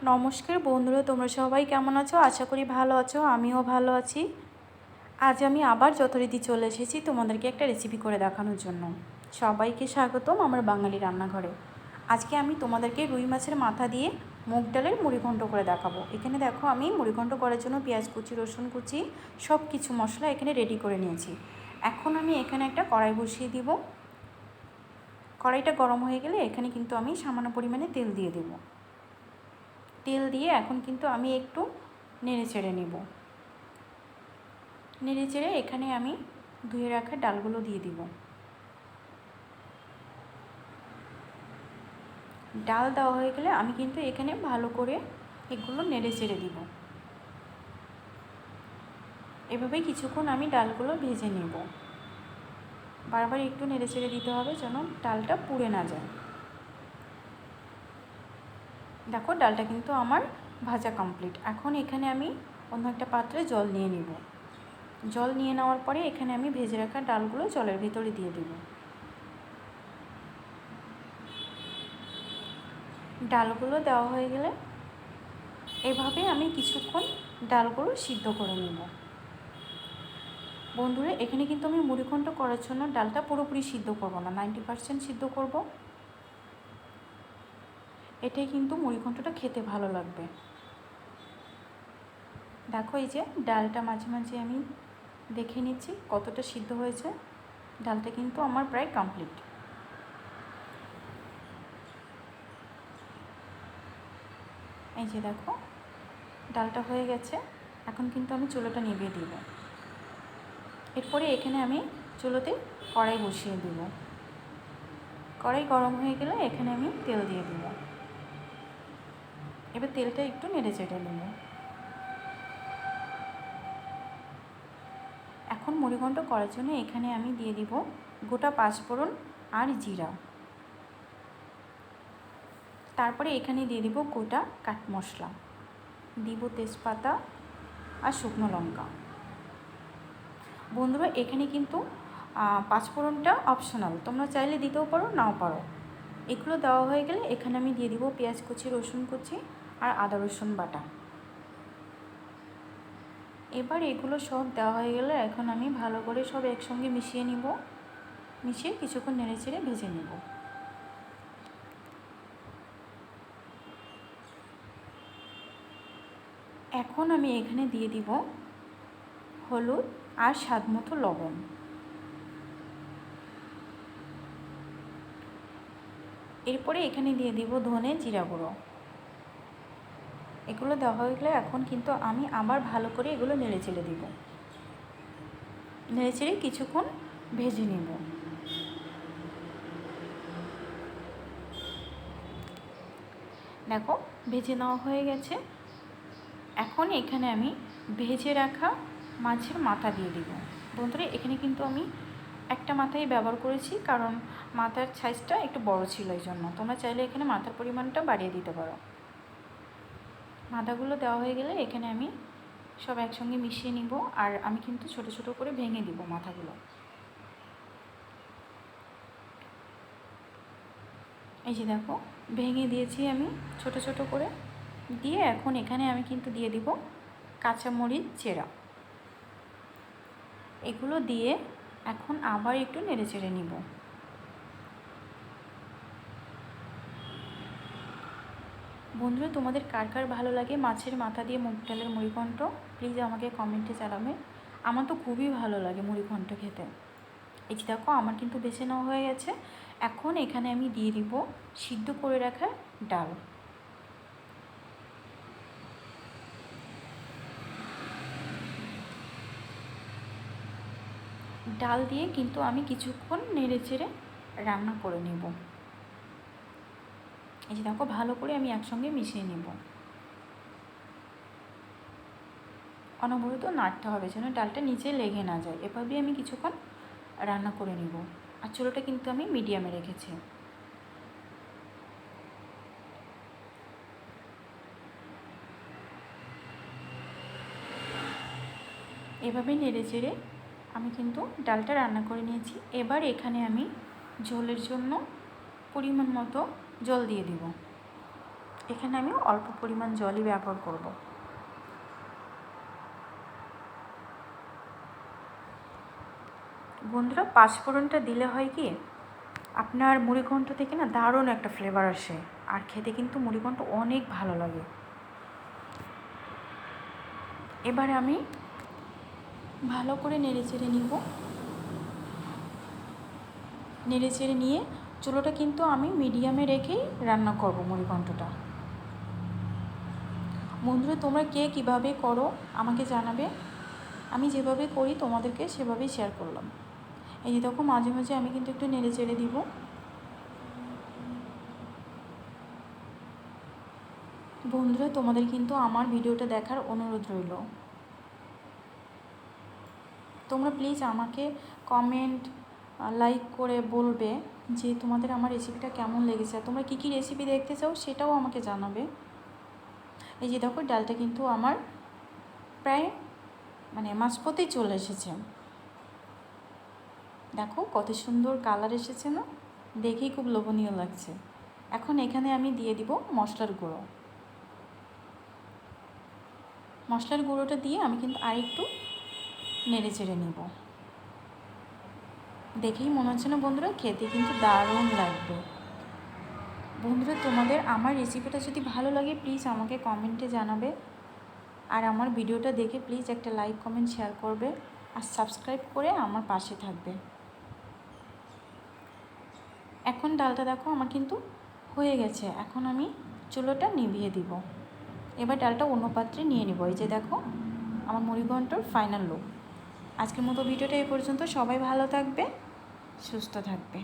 নমস্কার বন্ধুরা, তোমরা সবাই কেমন আছো? আশা করি ভালো আছো, আমিও ভালো আছি। আজ আমি আবার যথারীতি চলে এসেছি তোমাদেরকে একটা রেসিপি করে দেখানোর জন্য। সবাইকে স্বাগতম আমার বাঙালি রান্নাঘরে। আজকে আমি তোমাদেরকে রুই মাছের মাথা দিয়ে মুগ ডালের মুড়িঘণ্ট করে দেখাবো। এখানে দেখো, আমি মুড়িঘণ্ট করার জন্য পেঁয়াজ কুচি, রসুন কুচি, সব কিছু মশলা এখানে রেডি করে নিয়েছি। এখন আমি এখানে একটা কড়াই বসিয়ে দিব। কড়াইটা গরম হয়ে গেলে এখানে কিন্তু আমি সামান্য পরিমাণে তেল দিয়ে দেবো। তেল দিয়ে এখন কিন্তু আমি একটু নেড়ে চেড়ে নেব। নেড়ে চেড়ে এখানে আমি ধুয়ে রাখা ডালগুলো দিয়ে দিব। ডাল দেওয়া হয়ে গেলে আমি কিন্তু এখানে ভালো করে এগুলো নেড়ে চেড়ে দিব। এভাবে কিছুক্ষণ আমি ডালগুলো ভেজে নেব। বারবার একটু নেড়ে চেড়ে দিতে হবে যেন ডালটা পুড়ে না যায়। দেখো, ডালটা কিন্তু আমার ভাজা কমপ্লিট। এখন এখানে আমি অন্য একটা পাত্রে জল নিয়ে নিব। জল নিয়ে নেওয়ার পরে এখানে আমি ভেজে রাখা ডালগুলো জলের ভিতরে দিয়ে দেব। ডালগুলো দেওয়া হয়ে গেলে এভাবে আমি কিছুক্ষণ ডালগুলো সিদ্ধ করে নেব। বন্ধুরা, এখানে কিন্তু আমি মুড়িঘণ্ট করার জন্য ডালটা পুরোপুরি সিদ্ধ করব না, 90% সিদ্ধ করব। এটাই কিন্তু মুড়িঘণ্টটা খেতে ভালো লাগবে। দেখো, এই যে ডালটা মাঝে মাঝে আমি দেখে নিচ্ছি কতটা সিদ্ধ হয়েছে। ডালটা কিন্তু আমার প্রায় কমপ্লিট। এই যে দেখো, ডালটা হয়ে গেছে। এখন কিন্তু আমি চুলোটা নিভিয়ে দিব। এরপরে এখানে আমি চুলোতে কড়াই বসিয়ে দেব। কড়াই গরম হয়ে গেলে এখানে আমি তেল দিয়ে দেব। এবার তেলটা একটু নেড়ে চেড়ে নেব। এখন মুড়িঘণ্ট করার জন্য এখানে আমি দিয়ে দিব গোটা পাঁচফোড়ন আর জিরা। তারপরে এখানে দিয়ে দিব গোটা কাট মশলা, দিব তেজপাতা আর শুকনো লঙ্কা। বন্ধুরা, এখানে কিন্তু পাঁচফোড়নটা অপশনাল, তোমরা চাইলে দিতেও পারো, নাও পারো। এগুলো দেওয়া হয়ে গেলে এখানে আমি দিয়ে দিব পেঁয়াজ কুচি, রসুন কুচি আর আদা রসুন বাটা। এবার এগুলো সব দেওয়া হয়ে গেলে এখন আমি ভালো করে সব একসঙ্গে মিশিয়ে নিব। মিশিয়ে কিছুক্ষণ নেড়ে চেড়ে ভেজে নেব। এখন আমি এখানে দিয়ে দিব হলুদ আর স্বাদ মতো লবণ। এরপরে এখানে দিয়ে দিব ধনে জিরা গুঁড়ো। এগুলো দেওয়া হয়ে গেলে এখন কিন্তু আমি আবার ভালো করে এগুলো নেড়ে চেড়ে দিব। নেড়ে চেড়ে কিছুক্ষণ ভেজে নেব। দেখো, ভেজে নেওয়া হয়ে গেছে। এখন এখানে আমি ভেজে রাখা মাছের মাথা দিয়ে দিব। বন্ধুরা, এখানে কিন্তু আমি একটা মাথাই ব্যবহার করেছি, কারণ মাথার সাইজটা একটু বড় ছিল, এই জন্য। তোমরা চাইলে এখানে মাথার পরিমাণটা বাড়িয়ে দিতে পারো। মাথাগুলো দেওয়া হয়ে গেলে এখানে আমি সব একসঙ্গে মিশিয়ে নিব। আর আমি কিন্তু ছোট ছোট করে ভেঙে দিব মাথাগুলো। এই যে দেখো, ভেঙে দিয়েছি আমি ছোট ছোট করে। দিয়ে এখন এখানে আমি কিন্তু দিয়ে দিব কাঁচামরিচ চেরা। এগুলো দিয়ে এখন আবার একটু নেড়ে চেড়ে নিব। বন্ধুরা, তোমাদের কার কার ভালো লাগে মাছের মাথা দিয়ে মুগ ডালের মুড়িঘণ্ট, প্লিজ আমাকে কমেন্টে জানাবে। আমার তো খুবই ভালো লাগে মুড়িঘণ্ট খেতে। এই যে দেখো, আমার কিন্তু বেছে নেওয়া হয়ে গেছে। এখন এখানে আমি দিয়ে দিব সিদ্ধ করে রাখা ডাল। ডাল দিয়ে কিন্তু আমি কিছুক্ষণ নেড়ে চেড়ে রান্না করে নেব। এই যে দেখো, ভালো করে আমি একসঙ্গে মিশিয়ে নেব। অনবরত নাড়তে হবে যেন ডালটা নিচে লেগে না যায়। এভাবেই আমি কিছুক্ষণ রান্না করে নেব। আর চুলোটা কিন্তু আমি মিডিয়ামে রেখেছি। এভাবেই নেড়ে চেড়ে আমি কিন্তু ডালটা রান্না করে নিয়েছি। এবার এখানে আমি ঝোলের জন্য পরিমাণ মতো জল দিয়ে দিব। এখানে আমি অল্প পরিমাণ জলই ব্যবহার করব। বন্ধুরা, পাঁচফোড়নটা দিলে হয় কি, আপনার মুড়িঘণ্ট থেকে না দারুণ একটা ফ্লেভার আসে, আর খেতে কিন্তু মুড়িঘণ্ট অনেক ভালো লাগে। এবারে আমি ভালো করে নেড়েচেড়ে নিব। নেড়েচেড়ে নিয়ে চুলোটা কিন্তু আমি মিডিয়ামে রেখেই রান্না করব মুড়িঘণ্টটা। বন্ধুরা, তোমরা কে কীভাবে করো আমাকে জানাবে। আমি যেভাবে করি তোমাদেরকে সেভাবেই শেয়ার করলাম। এই যে দেখো, মাঝে মাঝে আমি কিন্তু একটু নেড়েচেড়ে দিব। বন্ধুরা, তোমাদের কিন্তু আমার ভিডিওটা দেখার অনুরোধ রইল। তোমরা প্লিজ আমাকে কমেন্ট লাইক করে বলবে যে তোমাদের আমার রেসিপিটা কেমন লেগেছে, আর তোমরা কী কী রেসিপি দেখতে চাও সেটাও আমাকে জানাবে। এই যে দেখো, ডালটা কিন্তু আমার প্রায় মাঝপথেই চলে এসেছে। দেখো কত সুন্দর কালার এসেছে না, দেখেই খুব লোভনীয় লাগছে। এখন এখানে আমি দিয়ে দিব মশলার গুঁড়ো। মশলার গুঁড়োটা দিয়ে আমি কিন্তু আরেকটু নেড়ে চেড়ে নেব। দেখেই মনে হচ্ছে না বন্ধুরা, খেতে কিন্তু দারুণ লাগবে। বন্ধুরা, তোমাদের আমার রেসিপিটা যদি ভালো লাগে প্লিজ আমাকে কমেন্টে জানাবে, আর আমার ভিডিওটা দেখে প্লিজ একটা লাইক কমেন্ট শেয়ার করবে, আর সাবস্ক্রাইব করে আমার পাশে থাকবে। এখন ডালটা দেখো আমার কিন্তু হয়ে গেছে। এখন আমি চুলোটা নিভিয়ে দিব। এবার ডালটা অন্য পাত্রে নিয়ে নেব। এই যে দেখো আমার মুড়িঘণ্টর ফাইনাল লুক। আজকের মতো ভিডিওটা এই পর্যন্ত। সবাই ভালো থাকবে, সুস্থ থাকবে।